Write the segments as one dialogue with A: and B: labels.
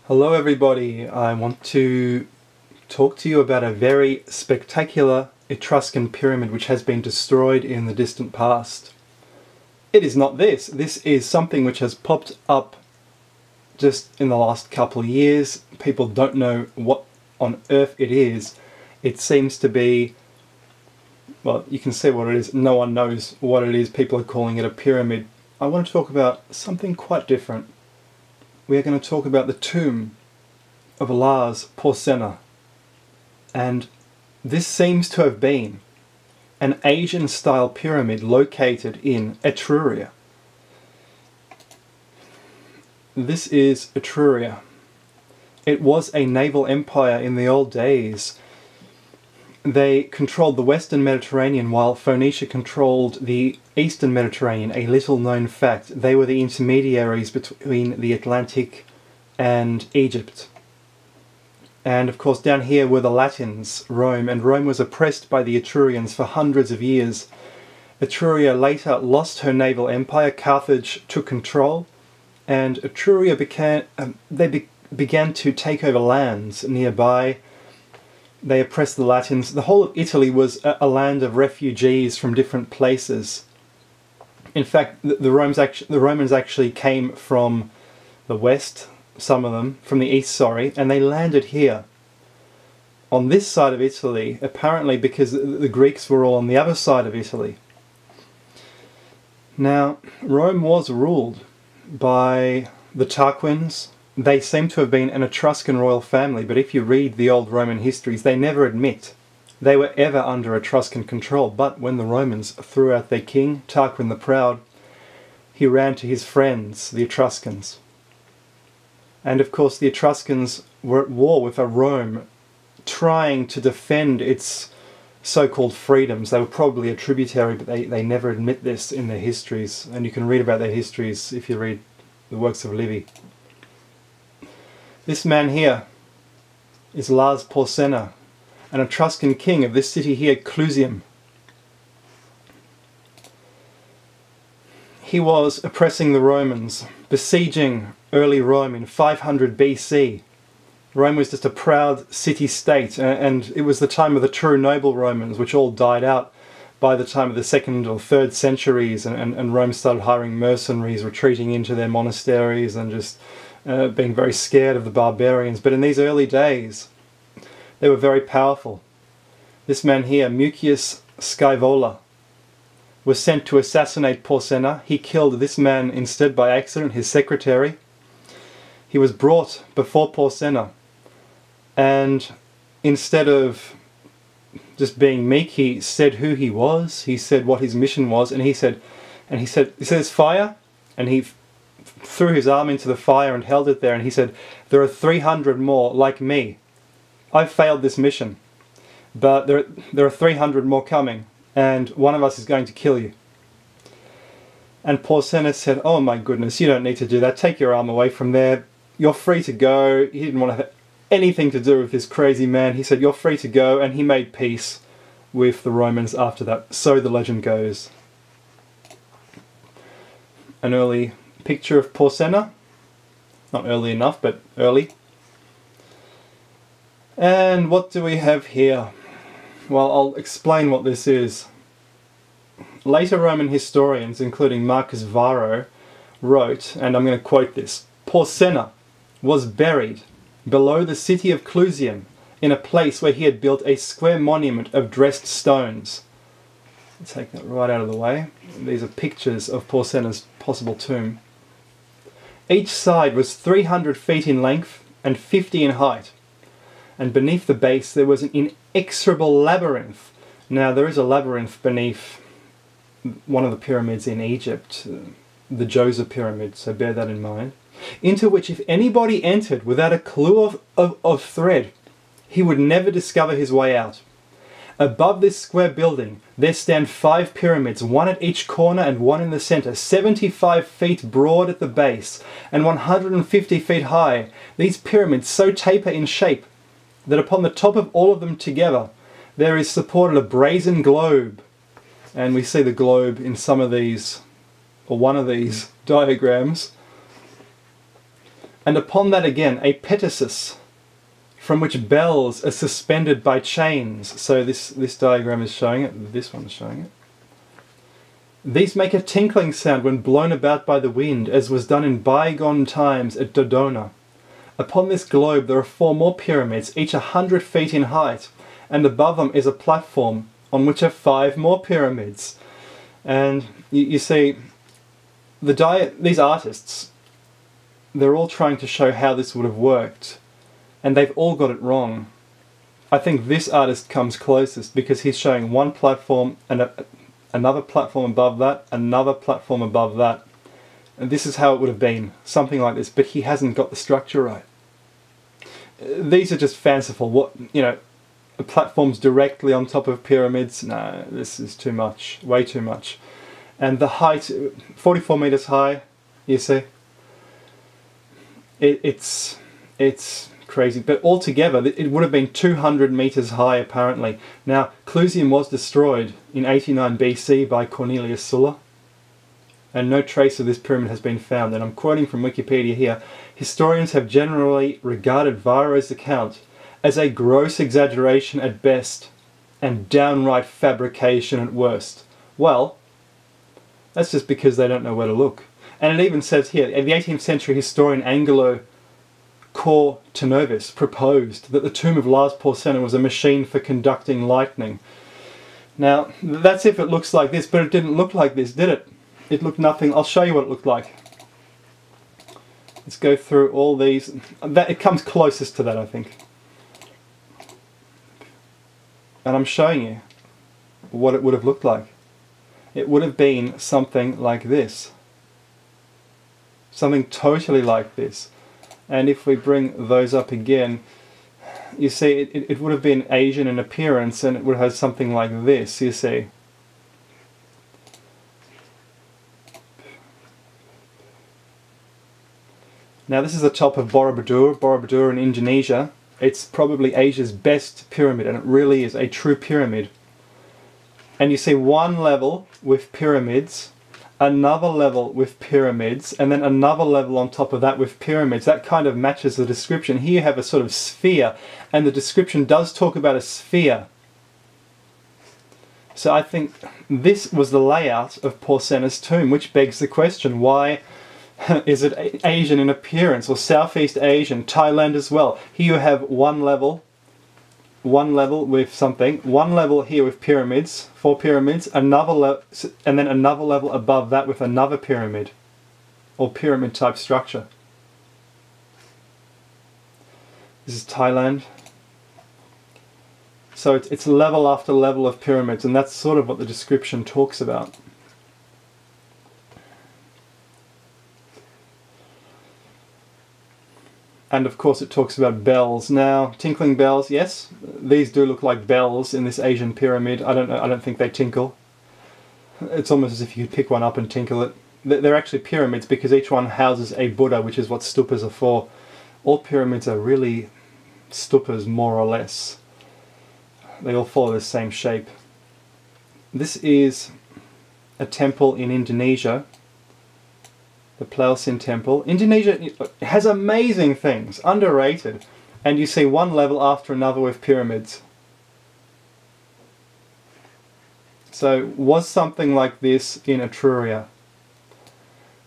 A: Hello everybody, I want to talk to you about a very spectacular Etruscan pyramid which has been destroyed in the distant past. It is not this. This is something which has popped up just in the last couple of years. People don't know what on earth it is. It seems to be, well, you can see what it is. No one knows what it is. People are calling it a pyramid. I want to talk about something quite different. We are going to talk about the tomb of Lars Porsena, and this seems to have been an Asian-style pyramid located in Etruria. This is Etruria. It was a naval empire in the old days. They controlled the Western Mediterranean while Phoenicia controlled the Eastern Mediterranean, a little known fact. They were the intermediaries between the Atlantic and Egypt. And of course down here were the Latins, Rome, and Rome was oppressed by the Etrurians for hundreds of years. Etruria later lost her naval empire, Carthage took control, and Etruria began to take over lands nearby. They oppressed the Latins. The whole of Italy was a land of refugees from different places. In fact, the Romans actually came from the west, some of them, from the east, sorry, and they landed here. On this side of Italy, apparently because the Greeks were all on the other side of Italy. Now, Rome was ruled by the Tarquins. They seem to have been an Etruscan royal family, but if you read the old Roman histories, they never admit they were ever under Etruscan control. But when the Romans threw out their king, Tarquin the Proud, he ran to his friends, the Etruscans. And of course the Etruscans were at war with Rome, trying to defend its so-called freedoms. They were probably a tributary, but they never admit this in their histories. And you can read about their histories if you read the works of Livy. This man here is Lars Porsena, an Etruscan king of this city here, Clusium. He was oppressing the Romans, besieging early Rome in 500 BC. Rome was just a proud city-state, and it was the time of the true noble Romans, which all died out by the time of the 2nd or 3rd centuries, and Rome started hiring mercenaries, retreating into their monasteries, and just being very scared of the barbarians. But in these early days, they were very powerful. This man here, Mucius Scaevola, was sent to assassinate Porsena. He killed this man instead by accident, his secretary. He was brought before Porsena, and instead of just being meek, he said who he was, he said what his mission was, and he said, "There's fire," and he threw his arm into the fire and held it there, and he said, "There are 300 more like me. I've failed this mission, but there are 300 more coming, and one of us is going to kill you." And Porsena said, "Oh my goodness, you don't need to do that. Take your arm away from there. You're free to go." He didn't want to have anything to do with this crazy man. He said, "You're free to go," and he made peace with the Romans after that. So the legend goes. An early picture of Porsena. Not early enough, but early. And what do we have here? Well, I'll explain what this is. Later Roman historians, including Marcus Varro, wrote, and I'm going to quote this, "Porsena was buried below the city of Clusium in a place where he had built a square monument of dressed stones." I'll take that right out of the way. These are pictures of Porsena's possible tomb. Each side was 300 feet in length and 50 in height, and beneath the base there was an inexorable labyrinth. Now there is a labyrinth beneath one of the pyramids in Egypt, the Djoser pyramid, so bear that in mind, into which if anybody entered without a clue of thread, he would never discover his way out. Above this square building there stand 5 pyramids, one at each corner and one in the center, 75 feet broad at the base and 150 feet high. These pyramids so taper in shape that upon the top of all of them together there is supported a brazen globe. And we see the globe in some of these, or one of these diagrams. And upon that again, a petasis, from which bells are suspended by chains. So this diagram is showing it, this one's showing it. These make a tinkling sound when blown about by the wind, as was done in bygone times at Dodona. Upon this globe there are 4 more pyramids, each 100 feet in height, and above them is a platform on which are 5 more pyramids. And you see, these artists, they're all trying to show how this would have worked, and they've all got it wrong. I think this artist comes closest because he's showing one platform and another platform above that, another platform above that. And this is how it would have been, something like this, but he hasn't got the structure right. These are just fanciful. Platforms directly on top of pyramids? No, this is too much, way too much. And the height, 44 meters high, you see? It's crazy, but altogether it would have been 200 meters high apparently. Now, Clusium was destroyed in 89 BC by Cornelius Sulla, and no trace of this pyramid has been found. And I'm quoting from Wikipedia here: historians have generally regarded Varro's account as a gross exaggeration at best and downright fabrication at worst. Well, that's just because they don't know where to look. And it even says here, the 18th century historian Angelo Cornetto proposed that the tomb of Lars Porsena was a machine for conducting lightning. Now, that's if it looks like this, but it didn't look like this, did it? It looked nothing. I'll show you what it looked like. Let's go through all these. It comes closest to that, I think. And I'm showing you what it would have looked like. It would have been something like this. Something totally like this. And if we bring those up again, you see it would have been Asian in appearance, and it would have had something like this, you see. Now this is the top of Borobudur in Indonesia. It's probably Asia's best pyramid, and it really is a true pyramid. And you see one level with pyramids, another level with pyramids, and then another level on top of that with pyramids. That kind of matches the description. Here you have a sort of sphere, and the description does talk about a sphere. So I think this was the layout of Porsena's tomb, which begs the question, why is it Asian in appearance, or Southeast Asian, Thailand as well? Here you have one level with something, one level here with pyramids, 4 pyramids, another and then another level above that with another pyramid, or pyramid type structure. This is Thailand. So it's level after level of pyramids, and that's sort of what the description talks about. And of course it talks about bells. Now, tinkling bells, yes, these do look like bells in this Asian pyramid. I don't think they tinkle. It's almost as if you could pick one up and tinkle it. They're actually pyramids because each one houses a Buddha, which is what stupas are for. All pyramids are really stupas, more or less. They all follow the same shape. This is a temple in Indonesia. The Plausin Temple. Indonesia has amazing things, underrated. And you see one level after another with pyramids. So, was something like this in Etruria?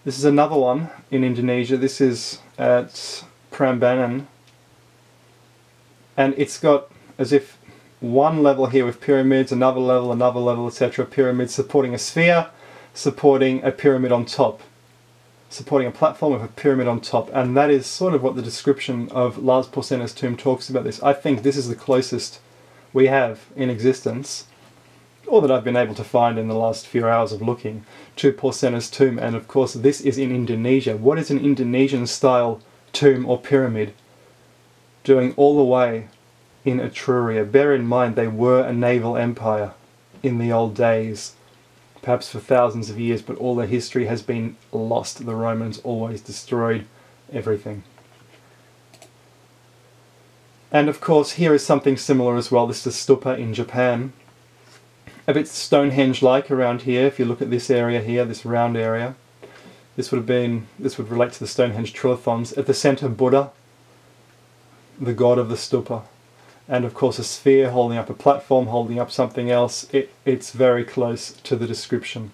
A: This is another one in Indonesia. This is at Prambanan. And it's got as if one level here with pyramids, another level, etc. Pyramids supporting a sphere, supporting a pyramid on top. Supporting a platform with a pyramid on top, and that is sort of what the description of Lars Porsena's tomb talks about this. I think this is the closest we have in existence, or that I've been able to find in the last few hours of looking, to Porsena's tomb. And of course this is in Indonesia. What is an Indonesian style tomb or pyramid doing all the way in Etruria? Bear in mind they were a naval empire in the old days. Perhaps for thousands of years, but all their history has been lost. The Romans always destroyed everything. And of course here is something similar as well. This is a stupa in Japan. A bit Stonehenge-like around here, if you look at this area here, this round area. This would relate to the Stonehenge trilithons. At the centre, Buddha, the god of the stupa. And of course a sphere holding up a platform, holding up something else. It's very close to the description.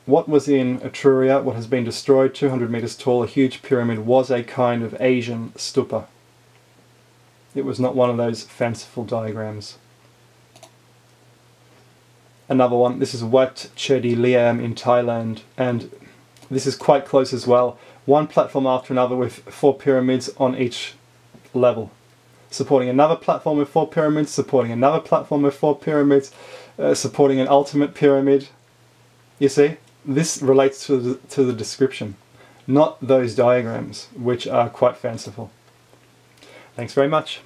A: What was in Etruria, what has been destroyed, 200 meters tall, a huge pyramid, was a kind of Asian stupa. It was not one of those fanciful diagrams. Another one, this is Wat Chedi Liam in Thailand, and this is quite close as well. One platform after another with 4 pyramids on each level. Supporting another platform with 4 pyramids, supporting another platform with 4 pyramids, supporting an ultimate pyramid. You see, this relates to the description, not those diagrams, which are quite fanciful. Thanks very much.